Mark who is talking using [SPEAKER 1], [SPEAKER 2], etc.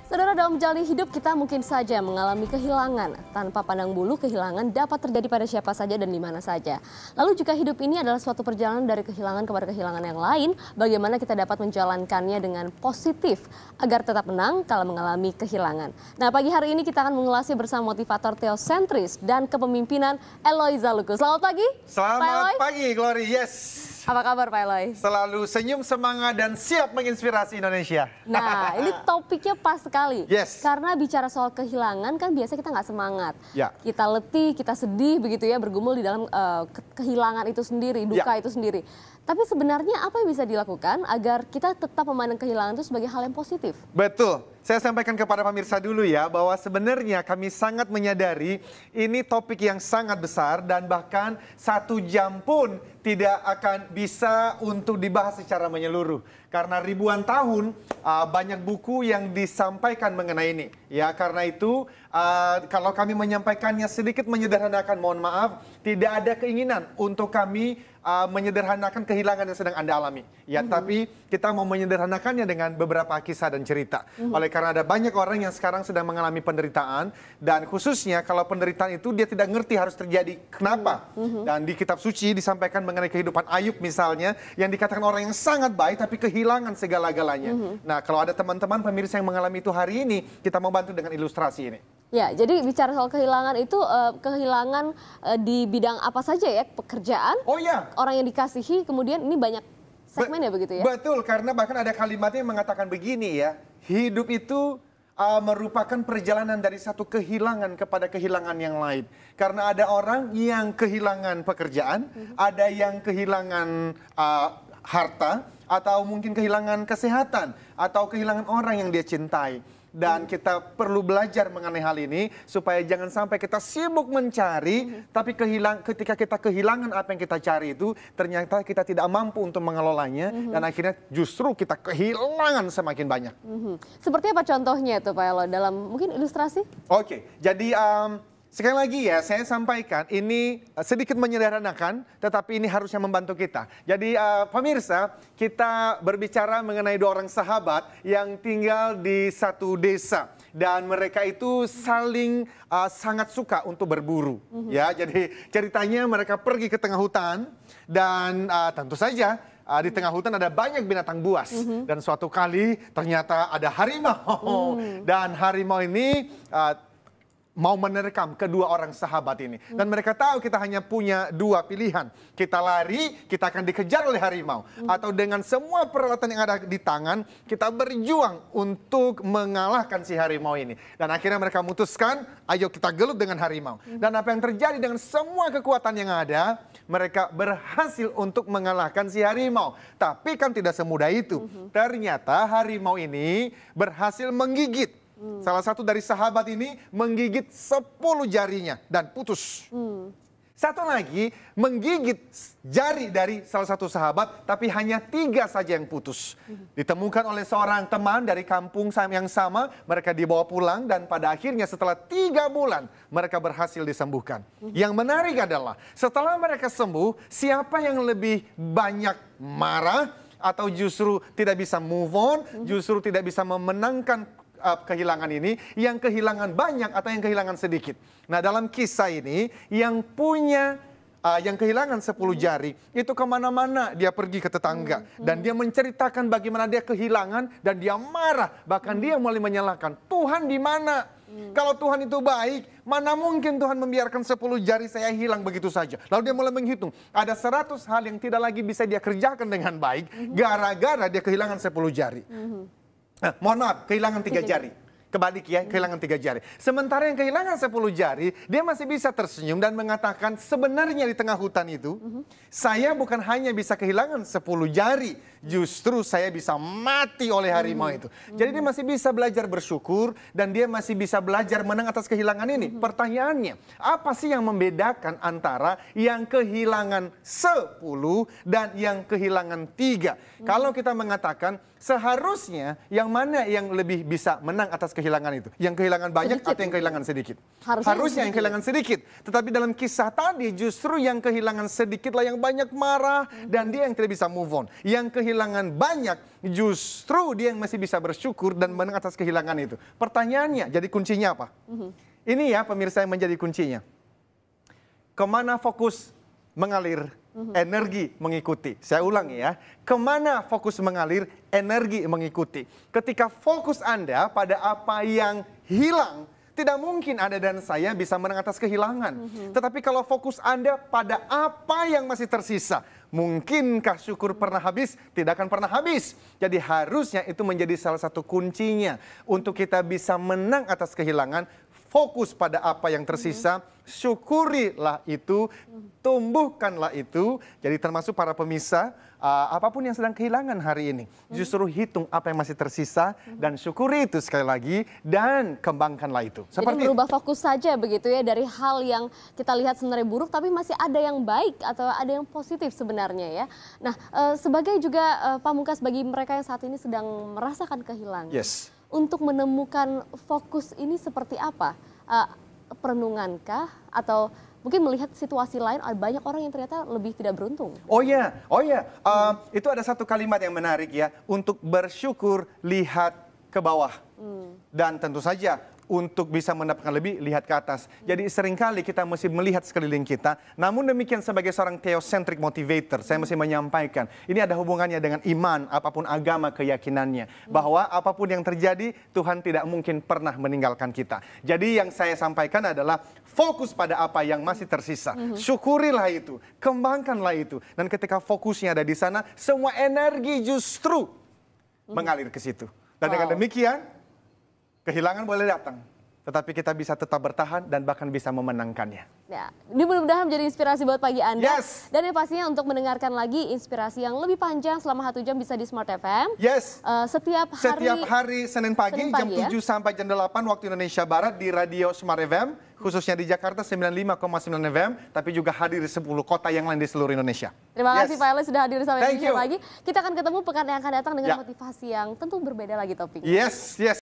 [SPEAKER 1] Saudara, dalam menjalani hidup kita mungkin saja mengalami kehilangan. Tanpa pandang bulu, kehilangan dapat terjadi pada siapa saja dan di mana saja. Lalu jika hidup ini adalah suatu perjalanan dari kehilangan kepada kehilangan yang lain, bagaimana kita dapat menjalankannya dengan positif agar tetap menang kalau mengalami kehilangan. Nah, pagi hari ini kita akan mengulasnya bersama motivator teosentris dan kepemimpinan Eloy Zalukos. Selamat pagi.
[SPEAKER 2] Selamat pagi, Glory. Yes.
[SPEAKER 1] Apa kabar Pak Eloy?
[SPEAKER 2] Selalu senyum, semangat, dan siap menginspirasi Indonesia.
[SPEAKER 1] Nah, ini topiknya pas sekali.
[SPEAKER 2] Yes.
[SPEAKER 1] Karena bicara soal kehilangan kan biasa kita nggak semangat.
[SPEAKER 2] Ya.
[SPEAKER 1] Kita letih, kita sedih begitu ya, bergumul di dalam kehilangan itu sendiri, duka itu sendiri. Tapi sebenarnya apa yang bisa dilakukan agar kita tetap memandang kehilangan itu sebagai hal yang positif?
[SPEAKER 2] Betul. Saya sampaikan kepada pemirsa dulu ya, bahwa sebenarnya kami sangat menyadari ini topik yang sangat besar dan bahkan 1 jam pun tidak akan bisa untuk dibahas secara menyeluruh. Karena ribuan tahun banyak buku yang disampaikan mengenai ini. Ya, karena itu kalau kami menyampaikannya sedikit menyederhanakan, mohon maaf, tidak ada keinginan untuk kami menyederhanakan kehilangan yang sedang Anda alami. Ya, tapi kita mau menyederhanakannya dengan beberapa kisah dan cerita. Oleh karena ada banyak orang yang sekarang sedang mengalami penderitaan, dan khususnya kalau penderitaan itu dia tidak ngerti harus terjadi kenapa. Dan di kitab suci disampaikan mengenai kehidupan Ayub misalnya, yang dikatakan orang yang sangat baik tapi kehilangan segala-galanya. Nah, kalau ada teman-teman pemirsa yang mengalami itu hari ini, kita mau bantu dengan ilustrasi ini.
[SPEAKER 1] Ya, jadi bicara soal kehilangan itu kehilangan di bidang apa saja ya? Pekerjaan,
[SPEAKER 2] Oh ya,
[SPEAKER 1] orang yang dikasihi, kemudian ini banyak segmen ya begitu ya?
[SPEAKER 2] Betul, karena bahkan ada kalimatnya yang mengatakan begini ya, hidup itu merupakan perjalanan dari satu kehilangan kepada kehilangan yang lain. Karena ada orang yang kehilangan pekerjaan, ada yang kehilangan harta, atau mungkin kehilangan kesehatan, atau kehilangan orang yang dia cintai. Dan kita perlu belajar mengenai hal ini supaya jangan sampai kita sibuk mencari, tapi ketika kita kehilangan apa yang kita cari itu, ternyata kita tidak mampu untuk mengelolanya, dan akhirnya justru kita kehilangan semakin banyak.
[SPEAKER 1] Seperti apa contohnya itu Pak Eloy dalam mungkin ilustrasi?
[SPEAKER 2] Oke, jadi sekali lagi ya, saya sampaikan ini sedikit menyederhanakan, tetapi ini harusnya membantu kita. Jadi pemirsa, kita berbicara mengenai 2 orang sahabat yang tinggal di satu desa. Dan mereka itu saling sangat suka untuk berburu. Ya, jadi ceritanya mereka pergi ke tengah hutan, dan tentu saja di tengah hutan ada banyak binatang buas. Dan suatu kali ternyata ada harimau. Dan harimau ini mau menerkam kedua orang sahabat ini. Dan mereka tahu kita hanya punya 2 pilihan. Kita lari, kita akan dikejar oleh harimau. Atau dengan semua peralatan yang ada di tangan, kita berjuang untuk mengalahkan si harimau ini. Dan akhirnya mereka memutuskan, ayo kita gelut dengan harimau. Dan apa yang terjadi dengan semua kekuatan yang ada, mereka berhasil untuk mengalahkan si harimau. Tapi kan tidak semudah itu. Ternyata harimau ini berhasil menggigit. Salah satu dari sahabat ini menggigit 10 jarinya dan putus. Satu lagi menggigit jari dari salah satu sahabat, tapi hanya 3 saja yang putus. Ditemukan oleh seorang teman dari kampung yang sama, mereka dibawa pulang, dan pada akhirnya setelah 3 bulan mereka berhasil disembuhkan. Yang menarik adalah setelah mereka sembuh, siapa yang lebih banyak marah atau justru tidak bisa move on, justru tidak bisa memenangkan kehilangan ini, yang kehilangan banyak atau yang kehilangan sedikit. Nah, dalam kisah ini yang punya yang kehilangan 10 jari itu kemana-mana dia pergi ke tetangga, dan dia menceritakan bagaimana dia kehilangan, dan dia marah, bahkan dia mulai menyalahkan Tuhan di mana. Kalau Tuhan itu baik, mana mungkin Tuhan membiarkan 10 jari saya hilang begitu saja. Lalu dia mulai menghitung, ada 100 hal yang tidak lagi bisa dia kerjakan dengan baik gara-gara dia kehilangan 10 jari. Mohon maaf, kehilangan 3 jari. Kebalik ya, kehilangan 3 jari. Sementara yang kehilangan 10 jari, dia masih bisa tersenyum dan mengatakan sebenarnya di tengah hutan itu, saya bukan hanya bisa kehilangan 10 jari, justru saya bisa mati oleh harimau itu. Jadi dia masih bisa belajar bersyukur, dan dia masih bisa belajar menang atas kehilangan ini. Pertanyaannya, apa sih yang membedakan antara yang kehilangan 10 dan yang kehilangan 3? Kalau kita mengatakan seharusnya yang mana yang lebih bisa menang atas kehilangan itu? Yang kehilangan banyak sedikit, atau yang kehilangan sedikit? Harusnya yang kehilangan sedikit. Tetapi dalam kisah tadi justru yang kehilangan sedikit lah yang banyak marah, dan dia yang tidak bisa move on. Yang kehilangan kehilangan banyak, justru dia yang masih bisa bersyukur dan menang atas kehilangan itu. Pertanyaannya, jadi kuncinya apa? Ini ya pemirsa yang menjadi kuncinya. Kemana fokus mengalir, energi mengikuti. Saya ulangi ya, kemana fokus mengalir, energi mengikuti. Ketika fokus Anda pada apa yang hilang, tidak mungkin Anda dan saya bisa menang atas kehilangan. Tetapi kalau fokus Anda pada apa yang masih tersisa, mungkinkah syukur pernah habis? Tidak akan pernah habis. Jadi harusnya itu menjadi salah satu kuncinya untuk kita bisa menang atas kehilangan. Fokus pada apa yang tersisa, syukurilah itu, tumbuhkanlah itu. Jadi termasuk para pemirsa, apapun yang sedang kehilangan hari ini, justru hitung apa yang masih tersisa dan syukuri itu sekali lagi dan kembangkanlah itu.
[SPEAKER 1] Jadi berubah fokus saja begitu ya, dari hal yang kita lihat sebenarnya buruk tapi masih ada yang baik atau ada yang positif sebenarnya ya. Nah, sebagai juga pamungkas bagi mereka yang saat ini sedang merasakan kehilangan.
[SPEAKER 2] Yes.
[SPEAKER 1] Untuk menemukan fokus ini seperti apa? Perenungankah? Atau mungkin melihat situasi lain, banyak orang yang ternyata lebih tidak beruntung.
[SPEAKER 2] Oh ya. Itu ada satu kalimat yang menarik ya. Untuk bersyukur, lihat ke bawah. Dan tentu saja untuk bisa mendapatkan lebih, lihat ke atas. Jadi seringkali kita mesti melihat sekeliling kita. Namun demikian sebagai seorang theocentric motivator, saya mesti menyampaikan, ini ada hubungannya dengan iman, apapun agama keyakinannya. Bahwa apapun yang terjadi, Tuhan tidak mungkin pernah meninggalkan kita. Jadi yang saya sampaikan adalah fokus pada apa yang masih tersisa. Syukurilah itu, kembangkanlah itu. Dan ketika fokusnya ada di sana, semua energi justru mengalir ke situ. Dan dengan demikian, kehilangan boleh datang, tetapi kita bisa tetap bertahan dan bahkan bisa memenangkannya.
[SPEAKER 1] Ya, ini mudah-mudahan menjadi inspirasi buat pagi Anda.
[SPEAKER 2] Yes.
[SPEAKER 1] Dan yang pastinya untuk mendengarkan lagi inspirasi yang lebih panjang selama 1 jam bisa di Smart FM.
[SPEAKER 2] Yes.
[SPEAKER 1] Setiap
[SPEAKER 2] hari Senin pagi jam 7 sampai jam 8 waktu Indonesia Barat di Radio Smart FM. Khususnya di Jakarta 95,9 FM, tapi juga hadir di 10 kota yang lain di seluruh Indonesia.
[SPEAKER 1] Terima kasih Pak Eli sudah hadir bersama Indonesia Pagi. Kita akan ketemu pekan yang akan datang dengan
[SPEAKER 2] Ya.
[SPEAKER 1] motivasi yang tentu berbeda lagi topiknya.
[SPEAKER 2] Yes.